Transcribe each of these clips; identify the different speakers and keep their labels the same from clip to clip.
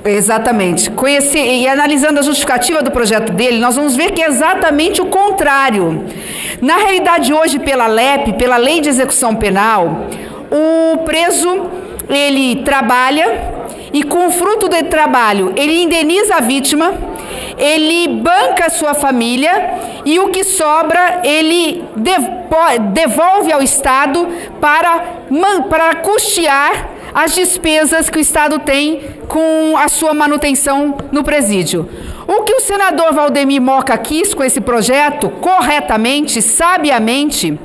Speaker 1: Exatamente. Conhecer e analisando a justificativa do projeto dele, nós vamos ver que é exatamente o contrário. Na realidade, hoje, pela LEP, pela Lei de Execução Penal, o preso, ele trabalha e, com o fruto do trabalho, ele indeniza a vítima, ele banca a sua família e o que sobra, ele devolve ao Estado para custear as despesas que o Estado tem com a sua manutenção no presídio. O que o senador Valdemir Moca quis com esse projeto, corretamente, sabiamente,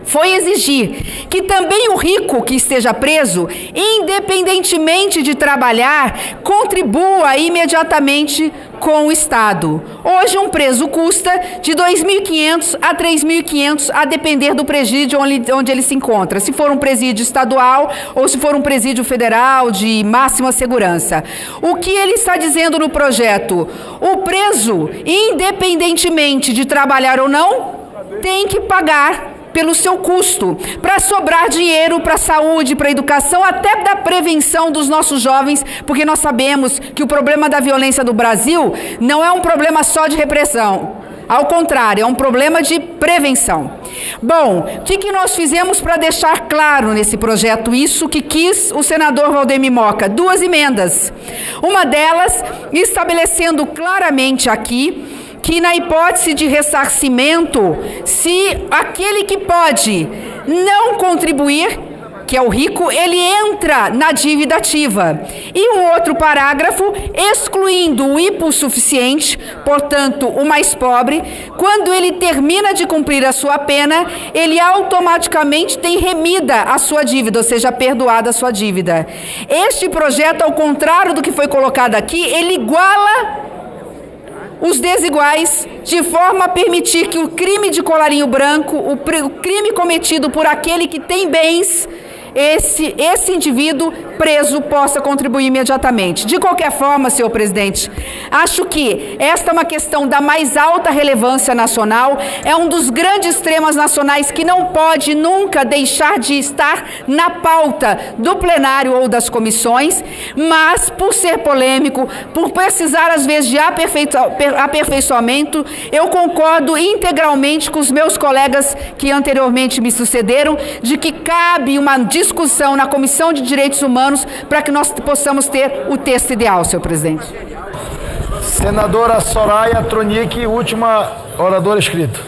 Speaker 1: foi exigir que também o rico que esteja preso, independentemente de trabalhar, contribua imediatamente com o Estado. Hoje um preso custa de R$ 2.500 a R$ 3.500, a depender do presídio onde ele se encontra. Se for um presídio estadual ou se for um presídio federal de máxima segurança. O que ele está dizendo no projeto? O preso, independentemente de trabalhar ou não, tem que pagar pelo seu custo, para sobrar dinheiro para a saúde, para a educação, até da prevenção dos nossos jovens, porque nós sabemos que o problema da violência do Brasil não é um problema só de repressão. Ao contrário, é um problema de prevenção. Bom, o que nós fizemos para deixar claro nesse projeto isso que quis o senador Valdemir Moca? 2 emendas. Uma delas, estabelecendo claramente aqui que na hipótese de ressarcimento, se aquele que pode não contribuir, que é o rico, ele entra na dívida ativa. E um outro parágrafo, excluindo o hipossuficiente, portanto, o mais pobre, quando ele termina de cumprir a sua pena, ele automaticamente tem remida a sua dívida, ou seja, perdoada a sua dívida. Este projeto, ao contrário do que foi colocado aqui, ele iguala os desiguais, de forma a permitir que o crime de colarinho branco, o crime cometido por aquele que tem bens, esse indivíduo preso possa contribuir imediatamente. De qualquer forma, senhor presidente, acho que esta é uma questão da mais alta relevância nacional, é um dos grandes temas nacionais que não pode nunca deixar de estar na pauta do plenário ou das comissões, mas por ser polêmico, por precisar às vezes de aperfeiçoamento, eu concordo integralmente com os meus colegas que anteriormente me sucederam, de que cabe uma discussão na Comissão de Direitos Humanos para que nós possamos ter o texto ideal, senhor presidente.
Speaker 2: Senadora Soraya Tronic, última oradora escrita.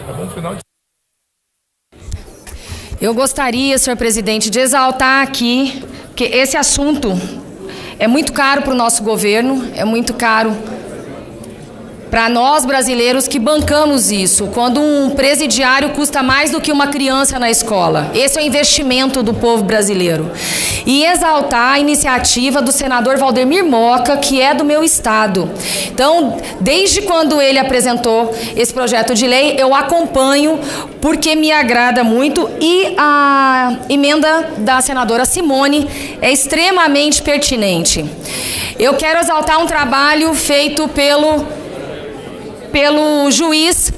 Speaker 3: Eu gostaria, senhor presidente, de exaltar aqui que esse assunto é muito caro para o nosso governo, é muito caro para nós brasileiros que bancamos isso, quando um presidiário custa mais do que uma criança na escola. Esse é o investimento do povo brasileiro. E exaltar a iniciativa do senador Valdemir Moca, que é do meu estado. Então, desde quando ele apresentou esse projeto de lei, eu acompanho porque me agrada muito, e a emenda da senadora Simone é extremamente pertinente. Eu quero exaltar um trabalho feito pelo juiz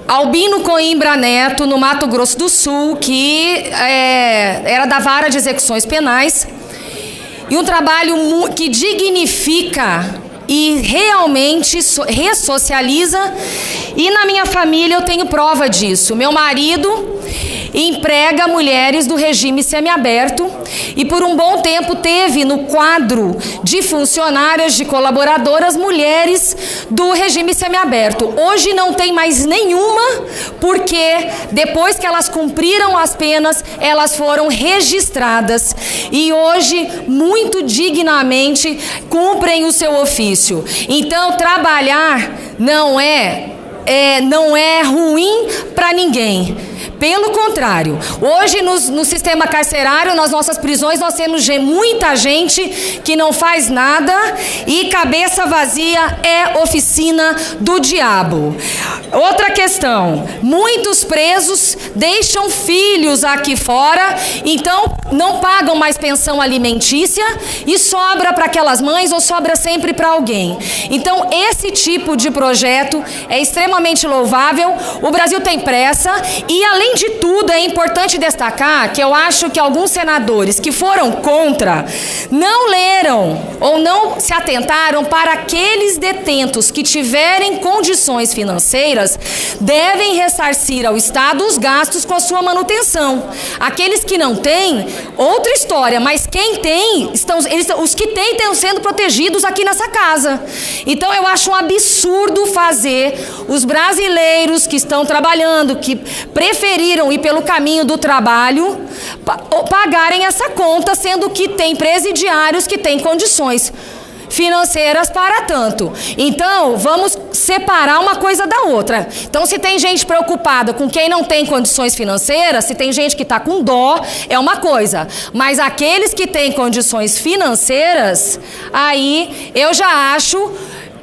Speaker 3: Albino Coimbra Neto, no Mato Grosso do Sul, que era da Vara de Execuções Penais, e um trabalho que dignifica e realmente ressocializa, e na minha família eu tenho prova disso. Meu marido emprega mulheres do regime semiaberto e por um bom tempo teve no quadro de funcionárias, de colaboradoras, mulheres do regime semiaberto. Hoje não tem mais nenhuma, porque depois que elas cumpriram as penas, elas foram registradas e hoje, muito dignamente, cumprem o seu ofício. Então, trabalhar não é ruim para ninguém. Pelo contrário, hoje no sistema carcerário, nas nossas prisões, nós temos muita gente que não faz nada e cabeça vazia é oficina do diabo. Outra questão, muitos presos deixam filhos aqui fora, então não pagam mais pensão alimentícia e sobra para aquelas mães ou sobra sempre para alguém. Então esse tipo de projeto é extremamente louvável. O Brasil tem pressa e, além de tudo, é importante destacar que eu acho que alguns senadores que foram contra não leram esqueceram ou não se atentaram para aqueles detentos que tiverem condições financeiras devem ressarcir ao Estado os gastos com a sua manutenção. Aqueles que não têm, outra história, mas quem tem, os que têm estão sendo protegidos aqui nessa casa. Então eu acho um absurdo fazer os brasileiros que estão trabalhando, que preferiram ir pelo caminho do trabalho, pagarem essa conta, sendo que tem presidiários que têm condições financeiras para tanto. Então, vamos separar uma coisa da outra. Então, se tem gente preocupada com quem não tem condições financeiras, se tem gente que está com dó, é uma coisa. Mas aqueles que têm condições financeiras, aí eu já acho...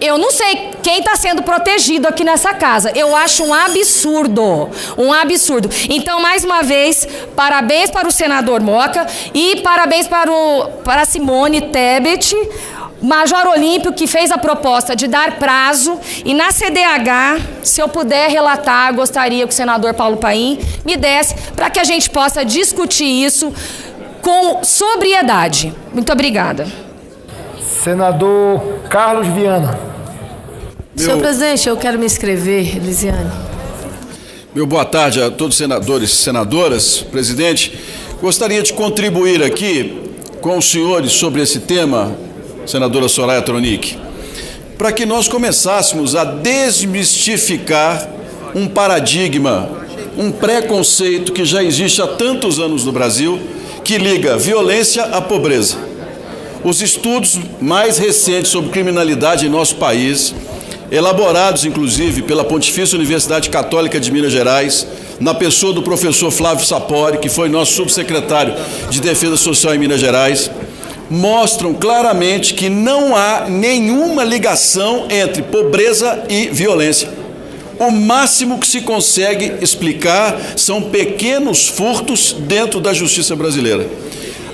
Speaker 3: Eu não sei quem está sendo protegido aqui nessa casa. Eu acho um absurdo. Um absurdo. Então, mais uma vez, parabéns para o senador Moca e parabéns para a Simone Tebet, Major Olímpio, que fez a proposta de dar prazo. E na CDH, se eu puder relatar, gostaria que o senador Paulo Paim me desse para que a gente possa discutir isso com sobriedade. Muito obrigada.
Speaker 2: Senador Carlos Viana.
Speaker 4: Senhor presidente, eu quero me inscrever, Elisiane.
Speaker 5: Meu boa tarde a todos os senadores e senadoras. Presidente, gostaria de contribuir aqui com os senhores sobre esse tema, senadora Soraya Tronic, para que nós começássemos a desmistificar um paradigma, um preconceito que já existe há tantos anos no Brasil, que liga violência à pobreza. Os estudos mais recentes sobre criminalidade em nosso país, elaborados inclusive pela Pontifícia Universidade Católica de Minas Gerais, na pessoa do professor Flávio Sapori, que foi nosso subsecretário de Defesa Social em Minas Gerais, mostram claramente que não há nenhuma ligação entre pobreza e violência. O máximo que se consegue explicar são pequenos furtos dentro da justiça brasileira.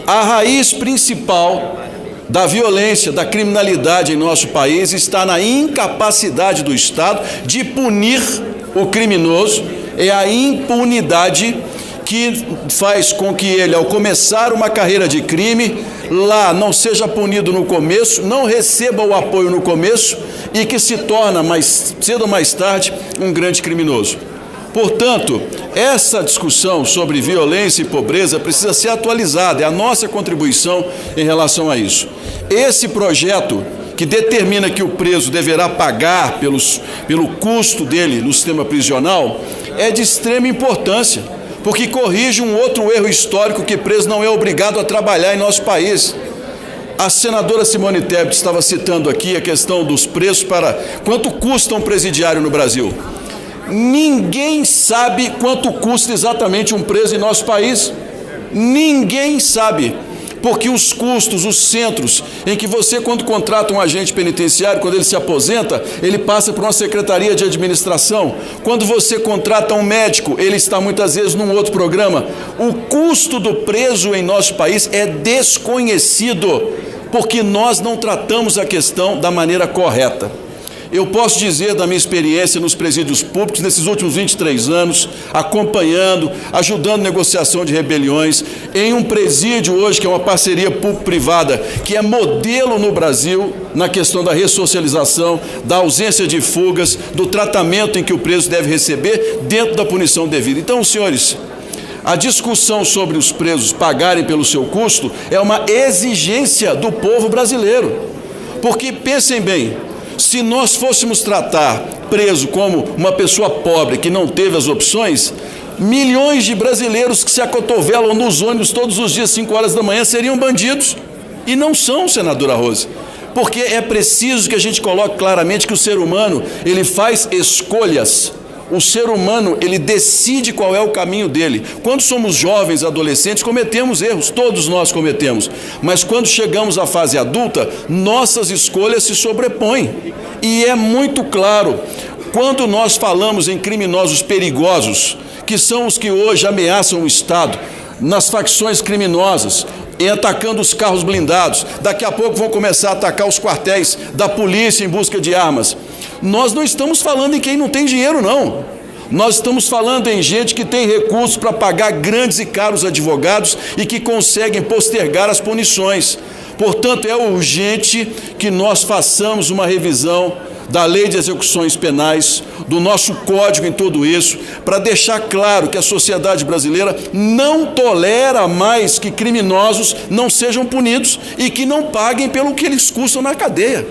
Speaker 5: A raiz principal da violência, da criminalidade em nosso país está na incapacidade do Estado de punir o criminoso. É a impunidade que faz com que ele, ao começar uma carreira de crime, lá não seja punido no começo, não receba o apoio no começo e que se torna, mais cedo ou mais tarde, um grande criminoso. Portanto, essa discussão sobre violência e pobreza precisa ser atualizada, é a nossa contribuição em relação a isso. Esse projeto que determina que o preso deverá pagar pelo custo dele no sistema prisional é de extrema importância, porque corrige um outro erro histórico que preso não é obrigado a trabalhar em nosso país. A senadora Simone Tebet estava citando aqui a questão dos preços para quanto custa um presidiário no Brasil. Ninguém sabe quanto custa exatamente um preso em nosso país. Ninguém sabe. Porque os custos, os centros em que você, quando contrata um agente penitenciário, quando ele se aposenta, ele passa por uma secretaria de administração. Quando você contrata um médico, ele está muitas vezes num outro programa. O custo do preso em nosso país é desconhecido, porque nós não tratamos a questão da maneira correta. Eu posso dizer da minha experiência nos presídios públicos, nesses últimos 23 anos, acompanhando, ajudando negociação de rebeliões, em um presídio hoje que é uma parceria público-privada, que é modelo no Brasil, na questão da ressocialização, da ausência de fugas, do tratamento em que o preso deve receber dentro da punição devida. Então, senhores, a discussão sobre os presos pagarem pelo seu custo é uma exigência do povo brasileiro. Porque, pensem bem, se nós fôssemos tratar preso como uma pessoa pobre que não teve as opções, milhões de brasileiros que se acotovelam nos ônibus todos os dias, 5 horas da manhã, seriam bandidos. E não são, senadora Rose. Porque é preciso que a gente coloque claramente que o ser humano, ele faz escolhas. O ser humano, ele decide qual é o caminho dele. Quando somos jovens, adolescentes, cometemos erros, todos nós cometemos. Mas quando chegamos à fase adulta, nossas escolhas se sobrepõem. E é muito claro, quando nós falamos em criminosos perigosos, que são os que hoje ameaçam o Estado, nas facções criminosas, em atacando os carros blindados, daqui a pouco vão começar a atacar os quartéis da polícia em busca de armas. Nós não estamos falando em quem não tem dinheiro, não. Nós estamos falando em gente que tem recursos para pagar grandes e caros advogados e que conseguem postergar as punições. Portanto, é urgente que nós façamos uma revisão da Lei de Execuções Penais, do nosso Código em tudo isso, para deixar claro que a sociedade brasileira não tolera mais que criminosos não sejam punidos e que não paguem pelo que eles custam na cadeia.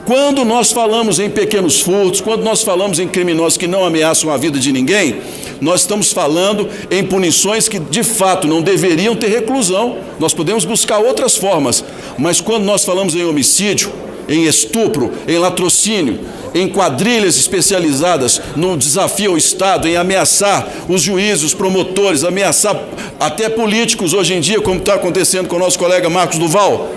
Speaker 5: Quando nós falamos em pequenos furtos, quando nós falamos em criminosos que não ameaçam a vida de ninguém, nós estamos falando em punições que, de fato, não deveriam ter reclusão. Nós podemos buscar outras formas, mas quando nós falamos em homicídio, em estupro, em latrocínio, em quadrilhas especializadas no desafio ao Estado, em ameaçar os juízes, os promotores, ameaçar até políticos hoje em dia, como está acontecendo com o nosso colega Marcos Duval,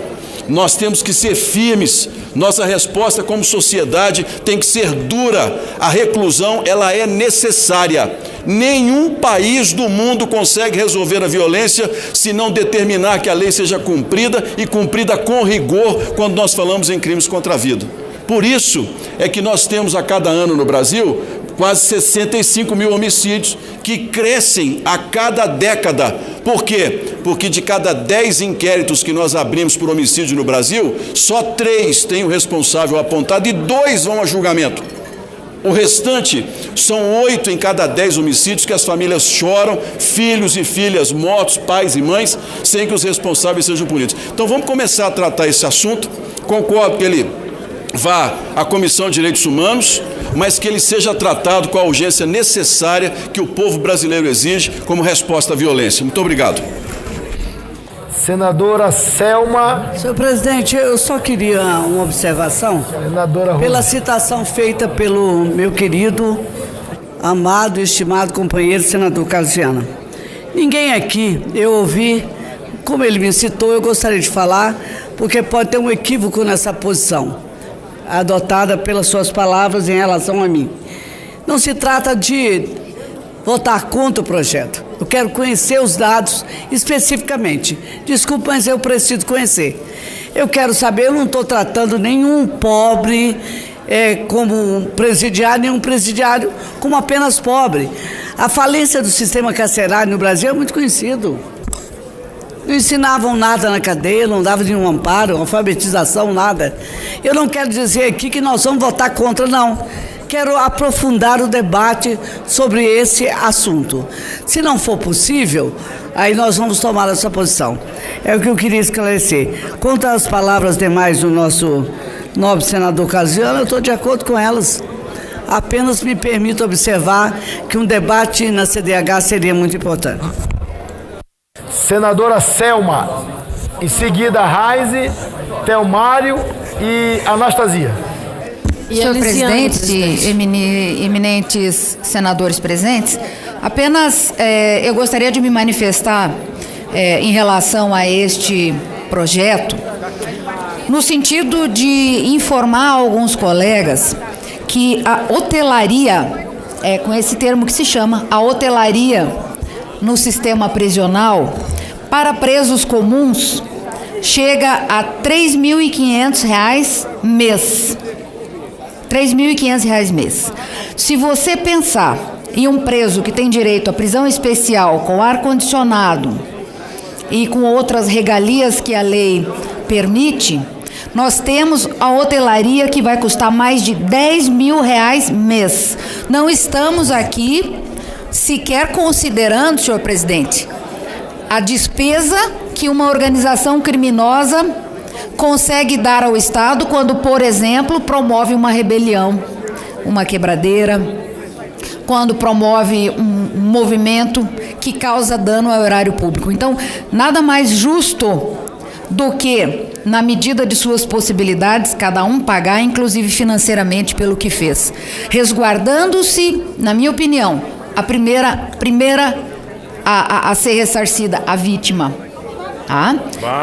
Speaker 5: nós temos que ser firmes. Nossa resposta como sociedade tem que ser dura. A reclusão, ela é necessária. Nenhum país do mundo consegue resolver a violência se não determinar que a lei seja cumprida e cumprida com rigor quando nós falamos em crimes contra a vida. Por isso é que nós temos a cada ano no Brasil quase 65 mil homicídios que crescem a cada década. Por quê? Porque de cada 10 inquéritos que nós abrimos por homicídio no Brasil, só 3 têm o responsável apontado e 2 vão a julgamento. O restante são 8 em cada 10 homicídios que as famílias choram, filhos e filhas mortos, pais e mães, sem que os responsáveis sejam punidos. Então vamos começar a tratar esse assunto. Concordo que ele vá à Comissão de Direitos Humanos, mas que ele seja tratado com a urgência necessária que o povo brasileiro exige como resposta à violência. Muito obrigado.
Speaker 2: Senadora Selma.
Speaker 6: Senhor presidente, eu só queria uma observação.
Speaker 2: Senadora Rose.
Speaker 6: Pela citação feita pelo meu querido, amado e estimado companheiro, senador Carlos Viana. Ninguém aqui, eu ouvi, como ele me citou, eu gostaria de falar, porque pode ter um equívoco nessa posição adotada pelas suas palavras em relação a mim. Não se trata de votar contra o projeto. Eu quero conhecer os dados especificamente. Desculpa, mas eu preciso conhecer. Eu quero saber, eu não estou tratando nenhum pobre como um presidiário, nenhum presidiário como apenas pobre. A falência do sistema carcerário no Brasil é muito conhecido. Não ensinavam nada na cadeia, não davam nenhum amparo, alfabetização, nada. Eu não quero dizer aqui que nós vamos votar contra, não. Quero aprofundar o debate sobre esse assunto. Se não for possível, aí nós vamos tomar essa posição. É o que eu queria esclarecer. Quanto às palavras demais do nosso nobre senador Carlos Viana, eu estou de acordo com elas. Apenas me permito observar que um debate na CDH seria muito importante.
Speaker 2: Senadora Selma, em seguida Raize, Telmário e Anastasia.
Speaker 7: Senhor presidente, eminentes senadores presentes, apenas eu gostaria de me manifestar em relação a este projeto, no sentido de informar alguns colegas que a hotelaria, com esse termo que se chama, a hotelaria no sistema prisional, para presos comuns, chega a R$ 3.500 mês. R$ 3.500 mês. Se você pensar em um preso que tem direito à prisão especial, com ar-condicionado e com outras regalias que a lei permite, nós temos a hotelaria que vai custar mais de R$ 10.000 mês. Não estamos aqui sequer considerando, senhor presidente, a despesa que uma organização criminosa consegue dar ao Estado quando, por exemplo, promove uma rebelião, uma quebradeira, quando promove um movimento que causa dano ao erário público. Então, nada mais justo do que, na medida de suas possibilidades, cada um pagar, inclusive financeiramente, pelo que fez, resguardando-se, na minha opinião, a primeira a ser ressarcida, a vítima, tá?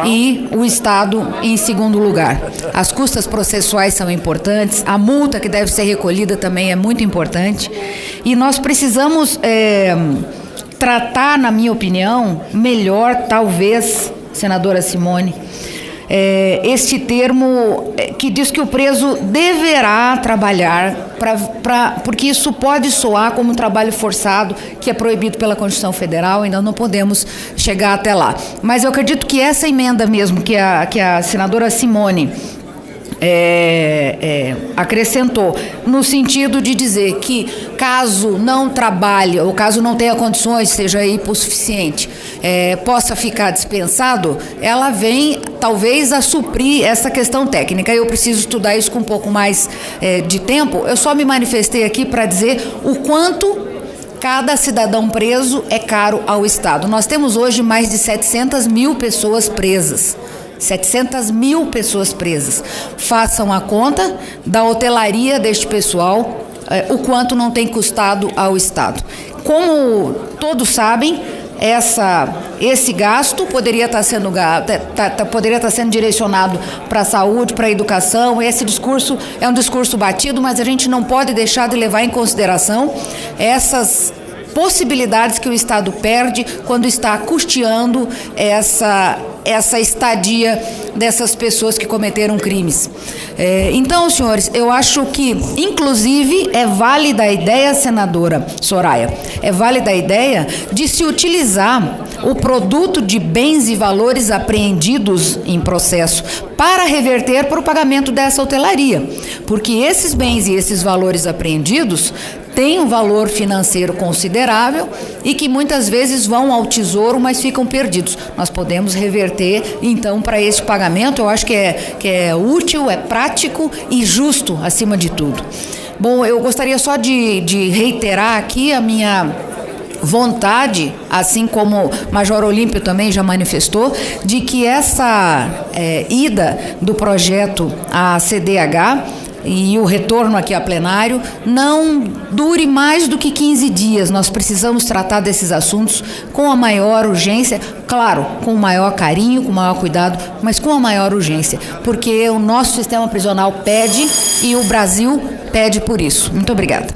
Speaker 7: E o Estado em segundo lugar. As custas processuais são importantes, a multa que deve ser recolhida também é muito importante, e nós precisamos tratar, na minha opinião, melhor, talvez, senadora Simone, este termo que diz que o preso deverá trabalhar, porque isso pode soar como um trabalho forçado, que é proibido pela Constituição Federal, ainda não podemos chegar até lá. Mas eu acredito que essa emenda mesmo, que a senadora Simone acrescentou, no sentido de dizer que caso não trabalhe, ou caso não tenha condições, seja hipossuficiente, possa ficar dispensado, ela vem talvez a suprir essa questão técnica. Eu preciso estudar isso com um pouco mais de tempo. Eu só me manifestei aqui para dizer o quanto cada cidadão preso é caro ao Estado. Nós temos hoje mais de 700 mil pessoas presas. 700 mil pessoas presas. Façam a conta da hotelaria deste pessoal, o quanto não tem custado ao Estado. Como todos sabem, esse gasto poderia estar sendo direcionado para a saúde, para a educação. Esse discurso é um discurso batido, mas a gente não pode deixar de levar em consideração essas possibilidades que o Estado perde quando está custeando essa estadia dessas pessoas que cometeram crimes. Então, senhores, eu acho que, inclusive, é válida a ideia, senadora Soraya, é válida a ideia de se utilizar o produto de bens e valores apreendidos em processo para reverter para o pagamento dessa hotelaria, porque esses bens e esses valores apreendidos têm um valor financeiro considerável e que muitas vezes vão ao tesouro, mas ficam perdidos. Nós podemos reverter, então, para esse pagamento. Eu acho que é útil, é prático e justo, acima de tudo. Bom, eu gostaria só de reiterar aqui a minha vontade, assim como o Major Olímpio também já manifestou, de que essa ida do projeto à CDH e o retorno aqui a plenário não dure mais do que 15 dias. Nós precisamos tratar desses assuntos com a maior urgência, claro, com o maior carinho, com o maior cuidado, mas com a maior urgência, porque o nosso sistema prisional pede e o Brasil pede por isso. Muito obrigada.